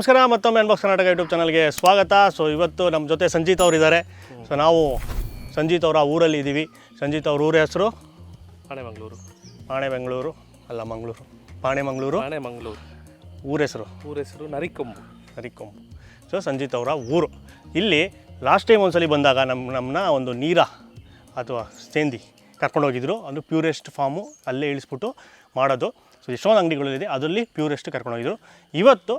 ನಮಸ್ಕಾರ ಮತ್ತೊಮ್ಮೆ unbox Karnataka YouTube ಚಾನಲ್ಗೆ ಸ್ವಾಗತ. ಸೊ ಇವತ್ತು ನಮ್ಮ ಜೊತೆ ಸಂಜೀತ್ ಅವರು ಇದ್ದಾರೆ. ಸೊ ನಾವು ಸಂಜೀತ್ ಅವರ ಊರಲ್ಲಿ ಇದ್ದೀವಿ. ಸಂಜೀತ್ ಅವ್ರ ಊರ ಹೆಸರು ಪಾಣೆಬೆಂಗಳೂರು ಅಲ್ಲ ಮಂಗಳೂರು ಪಾಣೆಮಂಗಳೂರು ಊರ ಹೆಸರು ನರಿಕೊಂಬು. ಸೊ ಸಂಜೀತ್ ಅವರ ಊರು ಇಲ್ಲಿ ಲಾಸ್ಟ್ ಟೈಮ್ ಒಂದ್ಸಲಿ ಬಂದಾಗ ನಮ್ಮನ್ನ ಒಂದು ನೀರ ಅಥವಾ ಸೇಂದಿ ಕರ್ಕೊಂಡೋಗಿದ್ರು. ಅದು ಪ್ಯೂರೆಸ್ಟ್ ಫಾರ್ಮು ಅಲ್ಲೇ ಇಳಿಸ್ಬಿಟ್ಟು ಮಾಡೋದು. ಸೊ ಎಷ್ಟೊಂದು ಅಂಗಡಿಗಳಿದೆ, ಅದರಲ್ಲಿ ಪ್ಯೂರೆಸ್ಟ್ ಕರ್ಕೊಂಡೋಗಿದ್ರು. ಇವತ್ತು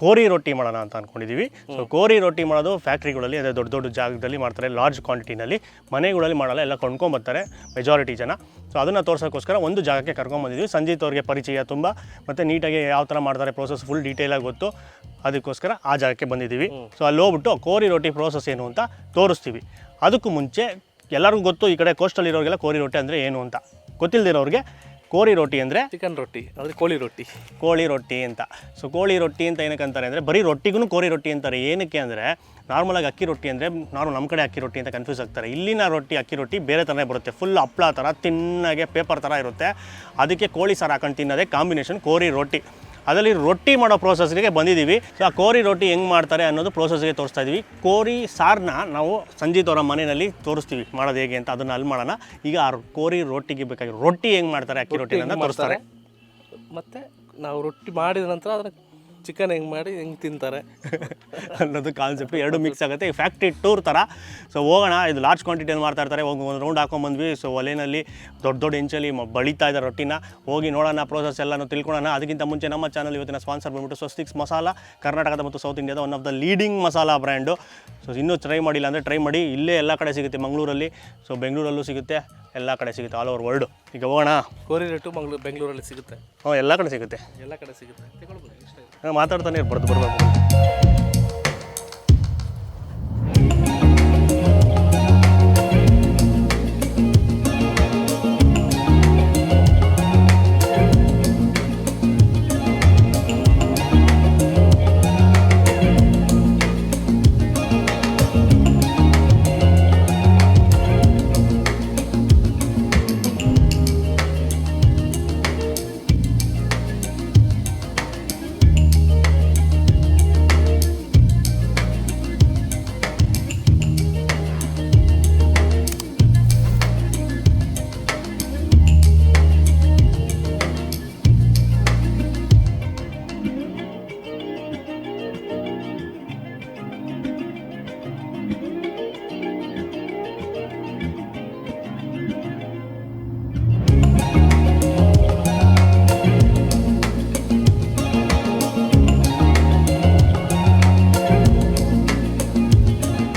ಕೋರಿ ರೊಟ್ಟಿ ಮಾಡೋಣ ಅಂತ ಅಂದ್ಕೊಂಡಿದ್ದೀವಿ. ಸೊ ಕೋರಿ ರೊಟ್ಟಿ ಮಾಡೋದು ಫ್ಯಾಕ್ಟ್ರಿಗಳಲ್ಲಿ, ಅದೇ ದೊಡ್ಡ ದೊಡ್ಡ ಜಾಗದಲ್ಲಿ ಮಾಡ್ತಾರೆ, ಲಾರ್ಜ್ ಕ್ವಾಂಟಿಟಿನಲ್ಲಿ. ಮನೆಗಳಲ್ಲಿ ಮಾಡಲ್ಲ, ಎಲ್ಲ ಕೊಂಡ್ಕೊಂಬರ್ತಾರೆ ಮೆಜಾರಿಟಿ ಜನ. ಸೊ ಅದನ್ನು ತೋರ್ಸೋಕ್ಕೋಸ್ಕರ ಒಂದು ಜಾಗಕ್ಕೆ ಕರ್ಕೊಂಬಂದಿದ್ದೀವಿ. ಸಂಜೀತ್ ಅವ್ರಿಗೆ ಪರಿಚಯ ತುಂಬ, ಮತ್ತು ನೀಟಾಗಿ ಯಾವ ಥರ ಮಾಡ್ತಾರೆ ಪ್ರೋಸೆಸ್ ಫುಲ್ ಡೀಟೇಲಾಗಿ ಗೊತ್ತು. ಅದಕ್ಕೋಸ್ಕರ ಆ ಜಾಗಕ್ಕೆ ಬಂದಿದ್ದೀವಿ. ಸೊ ಅಲ್ಲಿ ಹೋಗ್ಬಿಟ್ಟು ಕೋರಿ ರೊಟ್ಟಿ ಪ್ರೋಸೆಸ್ ಏನು ಅಂತ ತೋರಿಸ್ತೀವಿ. ಅದಕ್ಕೂ ಮುಂಚೆ ಎಲ್ಲರಿಗೂ ಗೊತ್ತು, ಈ ಕಡೆ ಕೋಸ್ಟಲ್ಲಿರೋರಿಗೆಲ್ಲ ಕೋರಿ ರೊಟ್ಟಿ ಅಂದರೆ ಏನು ಅಂತ ಗೊತ್ತಿಲ್ಲದಿರೋರಿಗೆ ಕೋರಿ ರೊಟ್ಟಿ ಅಂದರೆ ಚಿಕನ್ ರೊಟ್ಟಿ, ಅಂದರೆ ಕೋಳಿ ರೊಟ್ಟಿ ಅಂತ. ಸೊ ಕೋಳಿ ರೊಟ್ಟಿ ಅಂತ ಏನಕ್ಕೆ ಅಂತಾರೆ ಅಂದರೆ ಬರೀ ರೊಟ್ಟಿಗೂ ಕೋರಿ ರೊಟ್ಟಿ ಅಂತಾರೆ. ಏನಕ್ಕೆ ಅಂದರೆ ನಾರ್ಮಲಾಗಿ ಅಕ್ಕಿ ರೊಟ್ಟಿ ಅಂದರೆ ನಮ್ಮ ಕಡೆ ಅಕ್ಕಿ ರೊಟ್ಟಿ ಅಂತ ಕನ್ಫ್ಯೂಸ್ ಆಗ್ತಾರೆ. ಇಲ್ಲಿನ ರೊಟ್ಟಿ ಅಕ್ಕಿ ರೊಟ್ಟಿ ಬೇರೆ ಥರನೇ ಬರುತ್ತೆ, ಫುಲ್ ಹಪ್ಪಳ ಥರ ತಿನ್ನಾಗೆ ಪೇಪರ್ ಥರ ಇರುತ್ತೆ. ಅದಕ್ಕೆ ಕೋಳಿ ಸಾರು ಹಾಕೊಂಡು ತಿನ್ನೋದೇ ಕಾಂಬಿನೇಷನ್ ಕೋರಿ ರೊಟ್ಟಿ. ಅದರಲ್ಲಿ ರೊಟ್ಟಿ ಮಾಡೋ ಪ್ರೋಸೆಸ್ಗೆ ಬಂದಿದ್ದೀವಿ. ಸೊ ಆ ಕೋರಿ ರೊಟ್ಟಿ ಹೆಂಗೆ ಮಾಡ್ತಾರೆ ಅನ್ನೋದು ಪ್ರೋಸೆಸ್ಗೆ ತೋರಿಸ್ತಾ ಇದ್ದೀವಿ. ಕೋರಿ ಸಾರನ್ನ ನಾವು ಸಂಜೀತ್ ಅವರ ಮನೆಯಲ್ಲಿ ತೋರಿಸ್ತೀವಿ ಮಾಡೋದು ಹೇಗೆ ಅಂತ. ಅದನ್ನು ಅಲ್ಲಿ ಮಾಡೋಣ. ಈಗ ಆ ಕೋರಿ ರೊಟ್ಟಿಗೆ ಬೇಕಾಗಿ ರೊಟ್ಟಿ ಹೆಂಗೆ ಮಾಡ್ತಾರೆ, ಅಕ್ಕಿ ರೊಟ್ಟಿನ ತೋರಿಸ್ತಾರೆ. ಮತ್ತು ನಾವು ರೊಟ್ಟಿ ಮಾಡಿದ ನಂತರ ಅದನ್ನು ಚಿಕನ್ ಹೆಂಗೆ ತಿಂತಾರೆ ಅನ್ನೋದು ಕಾನ್ಸೆಪ್ಟ್ ಎರಡು ಮಿಕ್ಸ್ ಆಗುತ್ತೆ. ಈ ಫ್ಯಾಕ್ಟ್ರಿ ಟೂರ್ ಥರ. ಸೊ ಹೋಗೋಣ. ಇದು ಲಾರ್ಜ್ ಕ್ವಾಂಟಿಟಿಯಲ್ಲಿ ಮಾಡ್ತಾ ಇರ್ತಾರೆ. ಹೋಗಿ ಒಂದು ರೌಂಡ್ ಹಾಕೊಂಡ್ಬಂದ್ವಿ. ಸೊ ಒಲೆಯಲ್ಲಿ ದೊಡ್ಡ ಹೆಂಚಲ್ಲಿ ಬಳಿತಾ ಇದ್ದಾರೆ ರೊಟ್ಟಿನ. ಹೋಗಿ ನೋಡೋಣ, ಪ್ರೋಸೆಸ್ ಎಲ್ಲನೂ ತಿಳ್ಕೊಳ್ಳೋಣ. ಅದಕ್ಕಿಂತ ಮುಂಚೆ ನಮ್ಮ ಚಾನಲ್ ಇವತ್ತಿನ ಸ್ಪಾನ್ಸರ್ ಬಂದ್ಬಿಟ್ಟು ಸ್ವಸ್ತಿಕ್ಸ್ ಮಸಾಲ, ಕರ್ನಾಟಕದ ಮತ್ತು ಸೌತ್ ಇಂಡಿಯಾದ one of the leading masala brand. So ಇನ್ನೂ ಟ್ರೈ ಮಾಡಿಲ್ಲ ಅಂದರೆ ಟ್ರೈ ಮಾಡಿ. ಇಲ್ಲೇ ಎಲ್ಲ ಕಡೆ ಸಿಗುತ್ತೆ, ಮಂಗಳೂರಲ್ಲಿ. ಸೊ ಬೆಂಗಳೂರಲ್ಲೂ ಸಿಗುತ್ತೆ, ಎಲ್ಲ ಕಡೆ ಸಿಗುತ್ತೆ, ಆಲ್ ಓವರ್ ವರ್ಲ್ಡು. ಈಗ ಹೋಗೋಣ. ಕೋರಿ ರೊಟ್ಟು ಬೆಂಗಳೂರಲ್ಲಿ ಸಿಗುತ್ತೆ. ಎಲ್ಲ ಕಡೆ ಸಿಗುತ್ತೆ. ಮಾತಾಡ್ತಾನೆ ಇರ್ಬಾರ್ದು, ಬರಬೇಕು.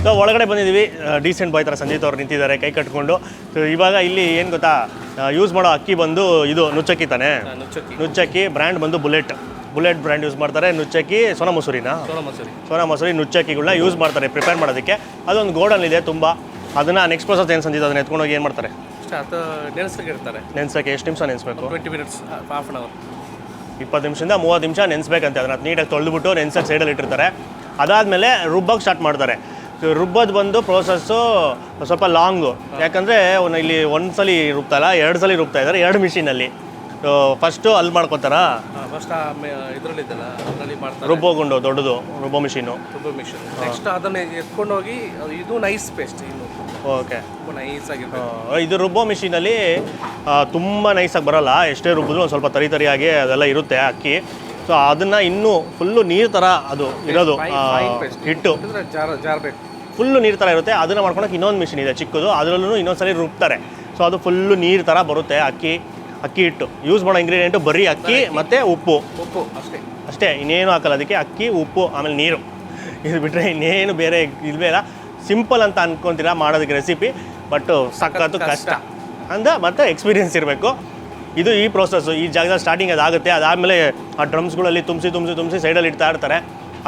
ಸೊ ಒಳಗಡೆ ಬಂದಿದ್ದೀವಿ. ಡೀಸೆಂಟ್ ಬಾಯ್ ಥರ ಸಂಜೀತ್ ಅವ್ರು ನಿಂತಿದ್ದಾರೆ ಕೈ ಕಟ್ಕೊಂಡು. ಸೊ ಇವಾಗ ಇಲ್ಲಿ ಏನು ಗೊತ್ತಾ, ಯೂಸ್ ಮಾಡೋ ಅಕ್ಕಿ ಬಂದು ಇದು ನುಚ್ಚಕ್ಕಿ ತಾನೆ. ನುಚ್ಚಕ್ಕಿ ಬ್ರ್ಯಾಂಡ್ ಬಂದು ಬುಲೆಟ್ ಬ್ರ್ಯಾಂಡ್ ಯೂಸ್ ಮಾಡ್ತಾರೆ. ನುಚ್ಚಕ್ಕಿ ಸೋನಾ ಮಸೂರಿ ನುಚ್ಚಕ್ಕಿಗಳನ್ನ ಯೂಸ್ ಮಾಡ್ತಾರೆ ಪ್ರಿಪೇರ್ ಮಾಡೋದಕ್ಕೆ. ಅದೊಂದು ಗೋಡನ್ ಇದೆ ತುಂಬ. ಅದನ್ನು ನೆಕ್ಸ್ಟ್ ಪ್ರೋಸೆಸ್ ಏನು ಸಂಜೀತ್, ಅದನ್ನ ಎತ್ಕೊಂಡೋಗಿ ಏನು ಮಾಡ್ತಾರೆ? ನೆನೆಸೋಕ್ಕೆ ಎಷ್ಟು ನಿಮಿಷ ನೆನೆಸ್ಬೇಕು? 20 minutes, half an hour. 20 ನಿಮಿಷದಿಂದ 30 ನಿಮಿಷ ನೆನೆಸ್ಬೇಕಂತೆ. ಅದನ್ನ ನೀಟಾಗಿ ತೊಳೆದ್ಬಿಟ್ಟು ನೆನೆಸೋಕ್ಕೆ ಸೈಡಲ್ಲಿ ಇಟ್ಟಿರ್ತಾರೆ. ಅದಾದಮೇಲೆ ರುಬ್ಬಕ್ಕೆ ಸ್ಟಾರ್ಟ್ ಮಾಡ್ತಾರೆ. ರುಬ್ಬೋದು ಬಂದು ಪ್ರೋಸೆಸ್ಸು ಸ್ವಲ್ಪ ಲಾಂಗು. ಯಾಕಂದರೆ ಇಲ್ಲಿ ಒಂದು ಸಲ ರುಬ್ತಾಯಿಲ್ಲ, 2 ಸಲ ರುಬ್ತಾ ಇದ್ದಾರೆ 2 ಮಿಷಿನಲ್ಲಿ. ಫಸ್ಟು ಅಲ್ಲಿ ಮಾಡ್ಕೊತಾರ, ರುಬ್ಬೋಗುಂಡು ದೊಡ್ಡದು ರುಬ್ಬೋ ಮಿಷಿನು. ನೆಕ್ಸ್ಟ್ ಅದನ್ನು ಎತ್ಕೊಂಡು ಹೋಗಿ ಇದು ನೈಸ್ ಪೇಸ್ಟ್. ಓಕೆ, ಇದು ರುಬ್ಬೋ ಮಿಷಿನಲ್ಲಿ ತುಂಬ ನೈಸಾಗಿ ಬರೋಲ್ಲ. ಎಷ್ಟೇ ರುಬ್ಬಿದ್ರು ಒಂದು ಸ್ವಲ್ಪ ತರಿಯಾಗಿ ಅದೆಲ್ಲ ಇರುತ್ತೆ ಅಕ್ಕಿ. ಸೊ ಅದನ್ನು ಇನ್ನೂ ಫುಲ್ಲು ನೀರು ಥರ ಅದು ಇರೋದು ಹಿಟ್ಟು ಫುಲ್ಲು ನೀರು ಥರ ಇರುತ್ತೆ. ಅದನ್ನು ಮಾಡ್ಕೊಳಕ್ಕೆ ಇನ್ನೊಂದು ಮಿಷಿನ್ ಇದೆ ಚಿಕ್ಕದು, ಅದರಲ್ಲೂ ಇನ್ನೊಂದ್ಸಲಿ ರುಬ್ತಾರೆ. ಸೊ ಅದು ಫುಲ್ಲು ನೀರು ಥರ ಬರುತ್ತೆ. ಅಕ್ಕಿ ಹಿಟ್ಟು ಯೂಸ್ ಮಾಡೋ ಇಂಗ್ರೀಡಿಯೆಂಟು ಬರೀ ಅಕ್ಕಿ ಮತ್ತು ಉಪ್ಪು ಅಷ್ಟೇ, ಇನ್ನೇನು ಹಾಕಲ್ಲ ಅದಕ್ಕೆ. ಅಕ್ಕಿ, ಉಪ್ಪು, ಆಮೇಲೆ ನೀರು. ಇದು ಬಿಟ್ಟರೆ ಇನ್ನೇನು ಬೇರೆ ಇಲ್ವೇ ಇಲ್ಲ. ಸಿಂಪಲ್ ಅಂತ ಅನ್ಕೊತೀರಾ ಮಾಡೋದಕ್ಕೆ ರೆಸಿಪಿ, ಬಟ್ ಸಖತ್ತು ಕಷ್ಟ ಮತ್ತು ಎಕ್ಸ್ಪೀರಿಯೆನ್ಸ್ ಇರಬೇಕು. ಇದು ಈ ಪ್ರೋಸೆಸ್ಸು ಈ ಜಾಗದಲ್ಲಿ ಸ್ಟಾರ್ಟಿಂಗ್ ಅದಾಗುತ್ತೆ. ಅದಾದಮೇಲೆ ಆ ಡ್ರಮ್ಸ್ಗಳಲ್ಲಿ ತುಂಬಿಸಿ ಸೈಡಲ್ಲಿ ಇಡ್ತಾ ಇರ್ತಾರೆ.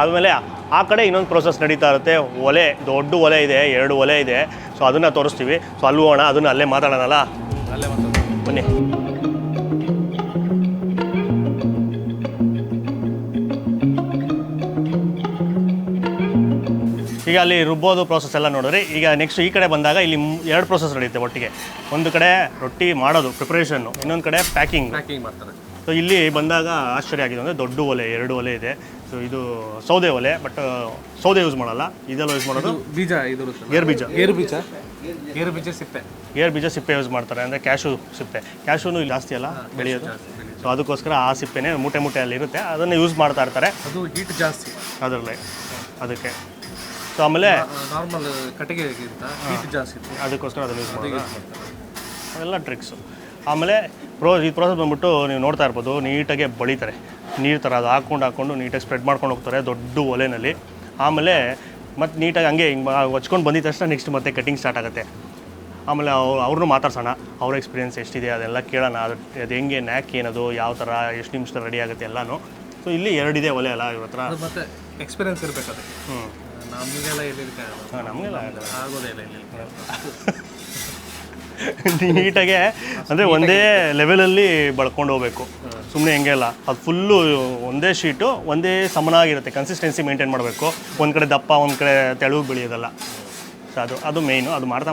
ಆದಮೇಲೆ ಆ ಕಡೆ ಇನ್ನೊಂದು ಪ್ರೋಸೆಸ್ ನಡೀತಾ ಇರುತ್ತೆ. ಒಲೆ, ದೊಡ್ಡ ಒಲೆ ಇದೆ, 2 ಒಲೆ ಇದೆ. ಸೊ ಅದನ್ನು ತೋರಿಸ್ತೀವಿ. ಸೊ ಅಲ್ಲಿ ಹೋಗೋಣ, ಅದನ್ನು ಅಲ್ಲೇ ಮಾತಾಡೋಣಲ್ಲ, ಬನ್ನಿ. ಈಗ ಅಲ್ಲಿ ರುಬ್ಬೋದು ಪ್ರೋಸೆಸ್ ಎಲ್ಲ ನೋಡಿದ್ರೆ, ಈಗ ನೆಕ್ಸ್ಟ್ ಈ ಕಡೆ ಬಂದಾಗ ಇಲ್ಲಿ 2 ಪ್ರೋಸೆಸ್ ನಡೆಯುತ್ತೆ ಒಟ್ಟಿಗೆ. ಒಂದು ಕಡೆ ರೊಟ್ಟಿ ಮಾಡೋದು ಪ್ರಿಪ್ರೇಷನ್ನು, ಇನ್ನೊಂದು ಕಡೆ ಪ್ಯಾಕಿಂಗ್ ಮಾಡ್ತಾರೆ. ಸೊ ಇಲ್ಲಿ ಬಂದಾಗ ಆಶ್ಚರ್ಯ ಆಗಿದೆ ಅಂದರೆ ದೊಡ್ಡ ಒಲೆ 2 ಒಲೆ ಇದೆ. ಸೊ ಇದು ಸೌದೆ ಒಲೆ, ಬಟ್ ಸೌದೆ ಯೂಸ್ ಮಾಡಲ್ಲ, ಇದೆಲ್ಲ ಯೂಸ್ ಮಾಡೋದು ಬೀಜ, ಇದು ಗೇರು ಬೀಜ ಸಿಪ್ಪೆ ಯೂಸ್ ಮಾಡ್ತಾರೆ. ಅಂದರೆ ಕ್ಯಾಶು ಸಿಪ್ಪೆ, ಕ್ಯಾಶೂನು ಇಲ್ಲಿ ಜಾಸ್ತಿ ಅಲ್ಲ ಬೆಳೆಯೋದು. ಸೊ ಅದಕ್ಕೋಸ್ಕರ ಆ ಸಿಪ್ಪೆನೇ ಮೂಟೆ ಅಲ್ಲಿ ಇರುತ್ತೆ, ಅದನ್ನು ಯೂಸ್ ಮಾಡ್ತಾ ಇರ್ತಾರೆ. ಅದು ಹೀಟ್ ಜಾಸ್ತಿ ಅದರಲ್ಲೇ, ಅದಕ್ಕೆ. ಸೊ ಆಮೇಲೆ ನಾರ್ಮಲ್ ಕಟ್ಟಿಗೆಗಿಂತ ಹೀಟ್ ಜಾಸ್ತಿ, ಅದಕ್ಕೋಸ್ಕರ ಅದನ್ನು ಯೂಸ್ ಮಾಡ್ತಾರೆ. ಅವೆಲ್ಲ ಟ್ರಿಕ್ಸು. ಆಮೇಲೆ ಈ ಪ್ರೋಸೆಸ್ ಬಂದ್ಬಿಟ್ಟು ನೀವು ನೋಡ್ತಾ ಇರ್ಬೋದು, ನೀಟಾಗೆ ಬಳಿತಾರೆ ನೀರು ಥರ, ಅದು ಹಾಕ್ಕೊಂಡು ನೀಟಾಗಿ ಸ್ಪ್ರೆಡ್ ಮಾಡ್ಕೊಂಡು ಹೋಗ್ತಾರೆ ದೊಡ್ಡ ಒಲೆನಲ್ಲಿ. ಆಮೇಲೆ ಮತ್ತು ನೀಟಾಗಿ ಹಂಗೆ ಹಿಂಗೆ ಹೊಚ್ಕೊಂಡು ಬಂದಿದ ತಕ್ಷಣ ನೆಕ್ಸ್ಟ್ ಮತ್ತೆ ಕಟಿಂಗ್ ಸ್ಟಾರ್ಟ್ ಆಗುತ್ತೆ. ಆಮೇಲೆ ಅವ್ರನ್ನೂ ಮಾತಾಡ್ಸೋಣ, ಅವ್ರ ಎಕ್ಸ್ಪೀರಿಯನ್ಸ್ ಎಷ್ಟಿದೆ ಅದೆಲ್ಲ ಕೇಳೋಣ. ಅದು ಹೆಂಗೆ ನ್ಯಾಕ್ ಏನದು, ಯಾವ ಥರ, ಎಷ್ಟು ನಿಮಿಷದಲ್ಲಿ ರೆಡಿ ಆಗುತ್ತೆ ಎಲ್ಲನೂ. ಸೊ ಇಲ್ಲಿ 2 ಇದೆ ಒಲೆ ಅಲ್ಲ ಇವ್ರ ಹತ್ರ, ಮತ್ತು ಎಕ್ಸ್ಪೀರಿಯನ್ಸ್ ಇರಬೇಕು ಅದಕ್ಕೆ. ನಮಗೆಲ್ಲ ನಮಗೆಲ್ಲ ಆಗೋದೇ ಇಲ್ಲ ನೀಟಾಗೆ, ಅಂದರೆ ಒಂದೇ ಲೆವೆಲಲ್ಲಿ ಬಳ್ಕೊಂಡು ಹೋಗ್ಬೇಕು, ಸುಮ್ಮನೆ ಹೆಂಗೆ ಅಲ್ಲ. ಅದು ಫುಲ್ಲು ಒಂದೇ ಶೀಟು, ಒಂದೇ ಸಮನಾಗಿರುತ್ತೆ, ಕನ್ಸಿಸ್ಟೆನ್ಸಿ ಮೇಂಟೈನ್ ಮಾಡಬೇಕು. ಒಂದು ಕಡೆ ದಪ್ಪ, ಒಂದು ಕಡೆ ತೆಳು ಬೆಳೆಯೋದಲ್ಲ. ಸೊ ಅದು ಮೇಯ್ನು. ಅದು ಮಾಡ್ತಾ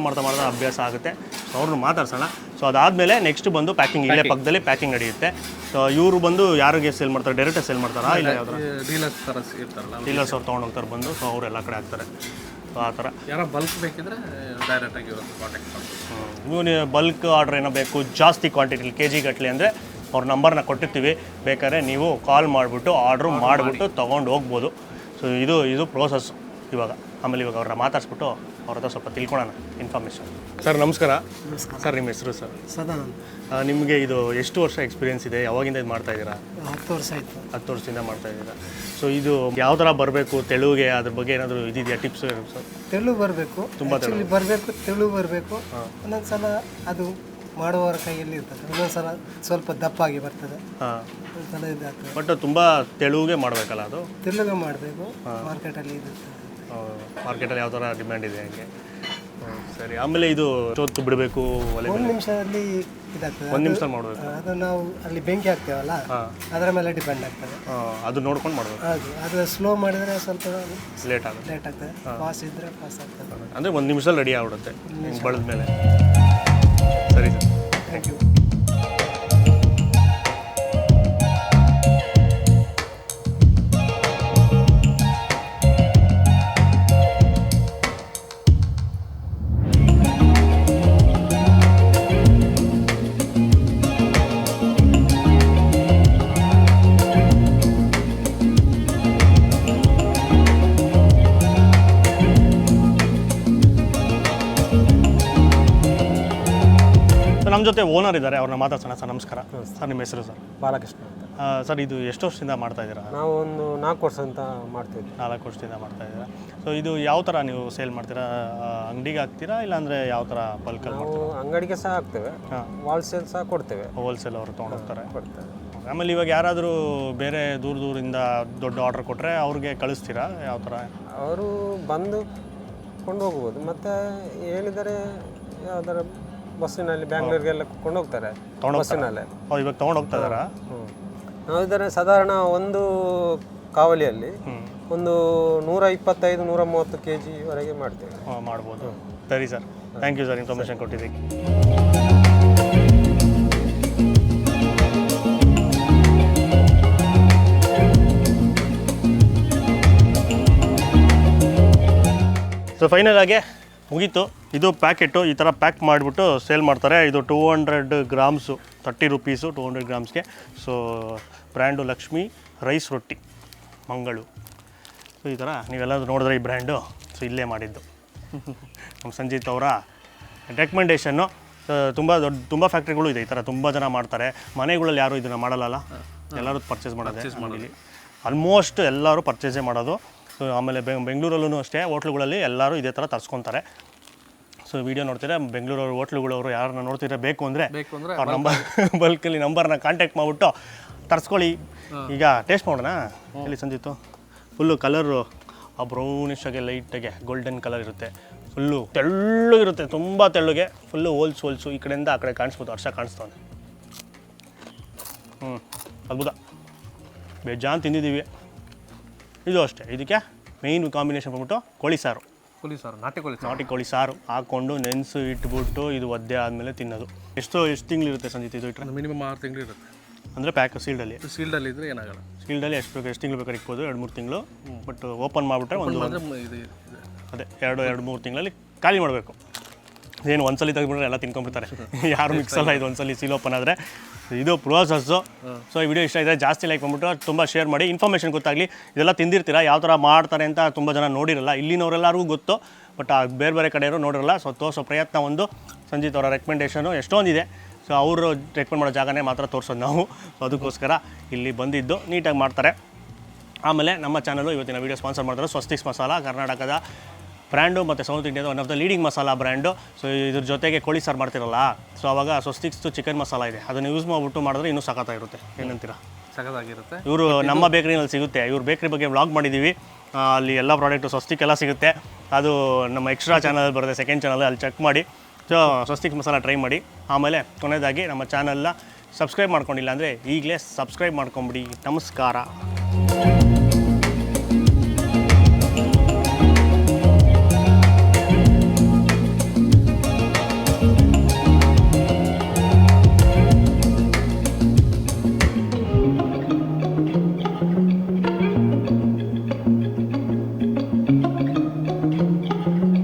ಅಭ್ಯಾಸ ಆಗುತ್ತೆ. ಸೊ ಅವ್ರನ್ನ ಮಾತಾಡ್ಸೋಣ. ಸೊ ಅದಾದಮೇಲೆ ನೆಕ್ಸ್ಟ್ ಬಂದು ಪ್ಯಾಕಿಂಗ್, ಇಲ್ಲೇ ಪಕ್ಕದಲ್ಲಿ ಪ್ಯಾಕಿಂಗ್ ನಡೆಯುತ್ತೆ. ಸೊ ಇವರು ಬಂದು ಯಾರಿಗೆ ಸೇಲ್ ಮಾಡ್ತಾರೆ, ಡೈರೆಕ್ಟಾಗಿ ಸೇಲ್ ಮಾಡ್ತಾರಾ ಇಲ್ಲ ಯಾವ್ದಾರ ಡೀಲರ್ಸ್ ಅವ್ರು ತೊಗೊಂಡೋಗ್ತಾರೆ ಬಂದು. ಸೊ ಅವ್ರು ಎಲ್ಲ ಕಡೆ ಹಾಕ್ತಾರೆ. ಸೊ ಆ ಥರ ಯಾರೋ ಬಲ್ಕ್ ಬೇಕಿದ್ರೆ ಡೈರೆಕ್ಟಾಗಿ ಕಾಂಟ್ಯಾಕ್ಟ್ ಮಾಡ್ತೀವಿ. ನೀವು ಬಲ್ಕ್ ಆರ್ಡ್ರ್ ಏನೋ ಬೇಕು ಜಾಸ್ತಿ ಕ್ವಾಂಟಿಟಿಲಿ kg ಗಟ್ಟಲೆ ಅಂದರೆ ಅವ್ರ ನಂಬರ್ನ ಕೊಟ್ಟಿರ್ತೀವಿ, ಬೇಕಾದ್ರೆ ನೀವು ಕಾಲ್ ಮಾಡಿಬಿಟ್ಟು ಆರ್ಡ್ರು ಮಾಡಿಬಿಟ್ಟು ತೊಗೊಂಡು ಹೋಗ್ಬೋದು. ಸೊ ಇದು ಪ್ರೋಸೆಸ್ಸು ಇವಾಗ. ಆಮೇಲೆ ಇವಾಗ ಅವ್ರನ್ನ ಮಾತಾಡ್ಸ್ಬಿಟ್ಟು ಅವ್ರ ಹತ್ರ ಸ್ವಲ್ಪ ತಿಳ್ಕೊಳ್ಳೋಣ ಇನ್ಫಾರ್ಮೇಷನ್. ಸರ್ ನಮಸ್ಕಾರ. ಸರ್ ನಿಮ್ಮ ಹೆಸರು ಸರ್? ಸದಾನಂದ್. ನಿಮಗೆ ಇದು ಎಷ್ಟು ವರ್ಷ ಎಕ್ಸ್ಪೀರಿಯನ್ಸ್ ಇದೆ, ಯಾವಾಗಿಂದ ಇದು ಮಾಡ್ತಾ ಇದ್ದೀರಾ? 10 ವರ್ಷ ಆಯಿತು. 10 ವರ್ಷದಿಂದ ಮಾಡ್ತಾ ಇದ್ದೀರಾ. ಸೊ ಇದು ಯಾವ ಥರ ಬರಬೇಕು ತೆಳುಗೆ, ಅದ್ರ ಬಗ್ಗೆ ಏನಾದರೂ ಇದೆಯಾ ಟಿಪ್ಸ್? ಸರ್ ತೆಳು ಬರಬೇಕು, ತುಂಬ ಬರಬೇಕು, ತೆಳು ಬರಬೇಕು. ಒಂದೊಂದು ಸಲ ಅದು ಮಾಡುವವರ ಕೈಯಲ್ಲಿ ಇರ್ತದೆ, ಒಂದೊಂದು ಸಲ ಸ್ವಲ್ಪ ದಪ್ಪಾಗಿ ಬರ್ತದೆ. ಒಂದ್ಸಲ ಇದಾಗ್ತದೆ. ಬಟ್ ತುಂಬ ತೆಳುಗೆ ಮಾಡಬೇಕಲ್ಲ, ಅದು ತೆಳುಗೆ ಮಾಡಬೇಕು. ಮಾರ್ಕೆಟಲ್ಲಿ ಇದು ಮಾರ್ಕೆಟಲ್ಲಿ ಯಾವ ಥರ ಡಿಮ್ಯಾಂಡ್ ಇದೆ ಹಂಗೆ. ಸರಿ. ಆಮೇಲೆ ಇದು ಚೋತ್ತು ಬಿಡಬೇಕು, 1 ನಿಮಿಷದಲ್ಲಿ ಇದಾಗ್ತದೆ. 1 ನಿಮಿಷದಲ್ಲಿ ಮಾಡಬೇಕು. ಅದು ನಾವು ಅಲ್ಲಿ ಬೆಂಕಿ ಹಾಕ್ತೇವಲ್ಲ, ಅದರ ಮೇಲೆ ಡಿಪೆಂಡ್ ಆಗ್ತದೆ. ಅದು ನೋಡ್ಕೊಂಡು ಮಾಡಬೇಕು. ಅದು ಸ್ಲೋ ಮಾಡಿದರೆ ಸ್ವಲ್ಪ ಲೇಟ್ ಆಗ್ತದೆ. ಫಾಸ್ಟ್ ಇದ್ದರೆ ಫಾಸ್ಟ್ ಆಗ್ತದೆ. ಅಂದರೆ 1 ನಿಮಿಷದಲ್ಲಿ ರೆಡಿ ಆಗ್ಬಿಡುತ್ತೆ ಬಳದ ಮೇಲೆ. ಸರಿ ಸರ್, ಥ್ಯಾಂಕ್ ಯು. ನಮ್ಮ ಜೊತೆ ಓನರ್ ಇದ್ದಾರೆ, ಅವ್ರನ್ನ ಮಾತಾಡ್ಸೋಣ. ಸರ್ ನಮಸ್ಕಾರ. ಸರ್ ನಿಮ್ಮ ಹೆಸರು? ಸರ್ ಬಾಲಕೃಷ್ಣ ಅಂತ. ಸರ್ ಇದು ಎಷ್ಟು ವರ್ಷದಿಂದ ಮಾಡ್ತಾ ಇದ್ದೀರಾ? ನಾವು ಒಂದು 4 ವರ್ಷ ಅಂತ ಮಾಡ್ತೀವಿ. 4 ವರ್ಷದಿಂದ ಮಾಡ್ತಾ ಇದ್ದೀರಾ. ಸೊ ಇದು ಯಾವ ಥರ ನೀವು ಸೇಲ್ ಮಾಡ್ತೀರಾ? ಅಂಗಡಿಗೆ ಹಾಕ್ತೀರಾ ಇಲ್ಲ ಯಾವ ಥರ ಬಲ್ಕಲ್ಲಿ? ನಾವು ಅಂಗಡಿಗೆ ಸಹ ಹಾಕ್ತೇವೆ, ಹೋಲ್ಸೇಲ್ ಸಹ ಕೊಡ್ತೇವೆ. ಹೋಲ್ಸೇಲ್ ಅವರು ತೊಗೊಂಡೋಗ್ತಾರೆ. ಆಮೇಲೆ ಇವಾಗ ಯಾರಾದರೂ ಬೇರೆ ದೂರದಿಂದ ದೊಡ್ಡ ಆರ್ಡರ್ ಕೊಟ್ಟರೆ ಅವ್ರಿಗೆ ಕಳಿಸ್ತೀರಾ? ಯಾವ ಥರ? ಅವರು ಬಂದು ಕೊಂಡು ಹೋಗ್ಬೋದು, ಮತ್ತು ಹೇಳಿದರೆ ಯಾವುದರ ಬಸ್ಸಿನಲ್ಲಿ ಬ್ಯಾಂಗ್ಳೂರಿಗೆಲ್ಲ ಕೊಂಡೋಗ್ತಾರೆ. ಬಸ್ಸಿನಲ್ಲೇ ಇವಾಗ ತೊಗೊಂಡೋಗ್ತಾ ಇದ್ದಾರಾ? ನಾವು ಇದರ ಸಾಧಾರಣ ಒಂದು ಕಾವಲಿಯಲ್ಲಿ ಒಂದು 125-130 kg ವರೆಗೆ ಮಾಡ್ತೇವೆ. ಮಾಡ್ಬೋದು. ಸರಿ sir, thank you sir information ಕೊಟ್ಟಿದ್ದಕ್ಕೆ. ಸೊ ಫೈನಲ್ ಆಗಿ ಮುಗೀತು. ಇದು ಪ್ಯಾಕೆಟು ಈ ಥರ ಪ್ಯಾಕ್ ಮಾಡಿಬಿಟ್ಟು ಸೇಲ್ ಮಾಡ್ತಾರೆ. ಇದು 200 ಗ್ರಾಮ್ಸು, 30 ರೂಪೀಸು 200 ಗ್ರಾಮ್ಸ್ಗೆ. So brand Lakshmi rice rotti Mangaluru. So ಈ ಥರ ನೀವೆಲ್ಲರೂ ನೋಡಿದ್ರೆ ಈ ಬ್ರ್ಯಾಂಡು ಸೊ ಇಲ್ಲೇ ಮಾಡಿದ್ದು ನಮ್ಮ ಸಂಜಿತ್ ಅವರ ರೆಕಮೆಂಡೇಷನ್ನು. ತುಂಬ ಫ್ಯಾಕ್ಟ್ರಿಗಳು ಇದೆ ಈ ಥರ, ತುಂಬ ಜನ ಮಾಡ್ತಾರೆ. ಮನೆಗಳಲ್ಲಿ ಯಾರೂ ಇದನ್ನು ಮಾಡಲ್ಲ, ಎಲ್ಲರೂ ಪರ್ಚೇಸ್ ಮಾಡೋದೇ ಮನೇಲಿ. ಆಲ್ಮೋಸ್ಟ್ ಎಲ್ಲರೂ ಪರ್ಚೇಸೇ ಮಾಡೋದು. ಸೊ ಆಮೇಲೆ ಬೆಂಗಳೂರಲ್ಲೂ ಅಷ್ಟೇ ಹೋಟ್ಲುಗಳಲ್ಲಿ ಎಲ್ಲರೂ ಇದೇ ಥರ ತರಿಸ್ಕೊತಾರೆ. ಸೊ ವಿಡಿಯೋ ನೋಡ್ತೀರಾ, ಬೆಂಗಳೂರವ್ರು ಹೋಟ್ಲುಗಳವರು ಯಾರನ್ನ ನೋಡ್ತೀರಾ ಬೇಕು ಅಂದರೆ ಅವ್ರ ಬಲ್ಕಲ್ಲಿ ನಂಬರ್ನ ಕಾಂಟ್ಯಾಕ್ಟ್ ಮಾಡಿಬಿಟ್ಟು ತರಿಸ್ಕೊಳ್ಳಿ. ಈಗ ಟೇಸ್ಟ್ ಮಾಡೋಣ. ಇಲ್ಲಿ ಸಂಜಿತ್ತು ಫುಲ್ಲು ಕಲರು ಬ್ರೌನಿಶ್ ಆಗಿ ಲೈಟಾಗೆ ಗೋಲ್ಡನ್ ಕಲರ್ ಇರುತ್ತೆ. ಫುಲ್ಲು ತೆಳ್ಳಗಿರುತ್ತೆ, ತುಂಬ ತೆಳ್ಳಗೆ, ಫುಲ್ಲು ಹೋಲ್ಸು ಈ ಕಡೆಯಿಂದ ಆ ಕಡೆ ಕಾಣಿಸ್ಬೋದು. ವರ್ಷ ಕಾಣಿಸ್ತಾನೆ. ಅದ್ಭುತ, ಬೇಜಾನ್ ತಿಂದಿದ್ದೀವಿ. ಇದು ಅಷ್ಟೇ. ಇದಕ್ಕೆ ಮೇಯ್ನ್ ಕಾಂಬಿನೇಷನ್ ಬಂದ್ಬಿಟ್ಟು ಕೋಳಿ ಸಾರು, ನಾಟಿ ಕೋಳಿ ಸಾರು ಹಾಕ್ಕೊಂಡು ನೆನೆಸು ಇಟ್ಬಿಟ್ಟು ಇದು ಒದ್ದೆ ಆದಮೇಲೆ ತಿನ್ನೋದು. ಎಷ್ಟು ತಿಂಗಳಿರುತ್ತೆ ಸಂಜಿತ್ ಇದು ಇಟ್ಟರೆ? ಮಿನಿಮಮ್ 6 ತಿಂಗಳು ಇರುತ್ತೆ. ಅಂದರೆ ಪ್ಯಾಕ್ ಸೀಲ್ಡಲ್ಲಿ. ಸೀಲ್ಡಲ್ಲಿ ಇದ್ರೆ ಏನಾಗಲ್ಲ. ಸೀಲ್ಡಲ್ಲಿ ಎಷ್ಟು ತಿಂಗಳು ಬೇಕಾದ್ರೆ ಇಕ್ಬೋದು, 2-3 ತಿಂಗಳು. ಬಟ್ ಓಪನ್ ಮಾಡಿಬಿಟ್ರೆ ಅದೇ 2-3 ತಿಂಗಳಲ್ಲಿ ಖಾಲಿ ಮಾಡಬೇಕು. ಏನು ಒಂದ್ಸಲಿ ತೆಗೆದ್ಬಿಟ್ರೆ ಎಲ್ಲ ತಿನ್ಕೊಂಡ್ಬಿಡ್ತಾರೆ. ಯಾರು ಮಿಕ್ಸಲ್ಲ ಇದು ಒಂದ್ಸಲಿ ಸೀಲ್ ಓಪನ್ ಆದರೆ. ಇದು ಪ್ರೋಸೆಸ್ಸು. ಸೊ ಈ ವಿಡಿಯೋ ಇಷ್ಟ ಇದ್ದರೆ ಜಾಸ್ತಿ ಲೈಕ್ ಮಾಡಿಬಿಟ್ಟು ತುಂಬ ಶೇರ್ ಮಾಡಿ. ಇನ್ಫಾರ್ಮೇಷನ್ ಗೊತ್ತಾಗಲಿ. ಇದೆಲ್ಲ ತಿಂದಿರ್ತೀರಾ, ಯಾವ ಥರ ಮಾಡ್ತಾರೆ ಅಂತ ತುಂಬ ಜನ ನೋಡಿರಲ್ಲ. ಇಲ್ಲಿನವರೆಲ್ಲರಿಗೂ ಗೊತ್ತು, ಬಟ್ ಬೇರೆ ಬೇರೆ ಕಡೆಯವರು ನೋಡಿರಲ್ಲ. ಸೊ ತೋರಿಸೋ ಪ್ರಯತ್ನ ಒಂದು ಸಂಜಿತ್ ಅವರ ರೆಕಮೆಂಡೇಷನು ಎಷ್ಟೊಂದಿದೆ. ಸೊ ಅವರು ರೆಕಮೆಂಡ್ ಮಾಡೋ ಜಾಗನೇ ಮಾತ್ರ ತೋರಿಸೋದು ನಾವು. ಸೊ ಅದಕ್ಕೋಸ್ಕರ ಇಲ್ಲಿ ಬಂದಿದ್ದು ನೀಟಾಗಿ ಮಾಡ್ತಾರೆ. ಆಮೇಲೆ ನಮ್ಮ ಚಾನಲು ಇವತ್ತಿನ ವೀಡಿಯೋ ಸ್ಪಾನ್ಸರ್ ಮಾಡ್ತಾರೆ ಸ್ವಸ್ತಿಕ್ಸ್ ಮಸಾಲ, ಕರ್ನಾಟಕದ ಬ್ರ್ಯಾಂಡು ಮತ್ತು ಸೌತ್ ಇಂಡಿಯಾದ one of the leading masala brand. So ಇದ್ರ ಜೊತೆಗೆ ಕೋಳಿ ಸಾರು ಮಾಡ್ತಿರಲ್ಲ, ಸೊ ಅವಾಗ ಸ್ವಸ್ತಿಕ್ಸ್ದು ಚಿಕನ್ ಮಸಾಲ ಇದೆ, ಅದನ್ನು ಯೂಸ್ ಮಾಡಿಬಿಟ್ಟು ಮಾಡಿದ್ರೆ ಇನ್ನೂ ಸಖತ್ತಾಗಿರುತ್ತೆ. ಏನಂತೀರಾ? ಸಖತ್ತಾಗಿರುತ್ತೆ. ಇವರು ನಮ್ಮ ಬೇಕ್ರಿನಲ್ಲಿ ಸಿಗುತ್ತೆ. ಇವ್ರ ಬೇಕ್ರಿ ಬಗ್ಗೆ ವ್ಲಾಗ್ ಮಾಡಿದ್ದೀವಿ, ಅಲ್ಲಿ ಎಲ್ಲ ಪ್ರಾಡಕ್ಟು ಸ್ವಸ್ತಿಕ್ ಎಲ್ಲ ಸಿಗುತ್ತೆ. ಅದು ನಮ್ಮ ಎಕ್ಸ್ಟ್ರಾ ಚಾನಲ್ ಬರುತ್ತೆ, ಸೆಕೆಂಡ್ ಚಾನಲ್, ಅಲ್ಲಿ ಚೆಕ್ ಮಾಡಿ. ಸೊ ಸ್ವಸ್ತಿಕ್ ಮಸಾಲ ಟ್ರೈ ಮಾಡಿ. ಆಮೇಲೆ ಕೊನೆಯದಾಗಿ ನಮ್ಮ ಚಾನಲ್ನ ಸಬ್ಸ್ಕ್ರೈಬ್ ಮಾಡ್ಕೊಂಡಿಲ್ಲ ಅಂದರೆ ಈಗಲೇ ಸಬ್ಸ್ಕ್ರೈಬ್ ಮಾಡ್ಕೊಂಬಿಡಿ. ನಮಸ್ಕಾರ.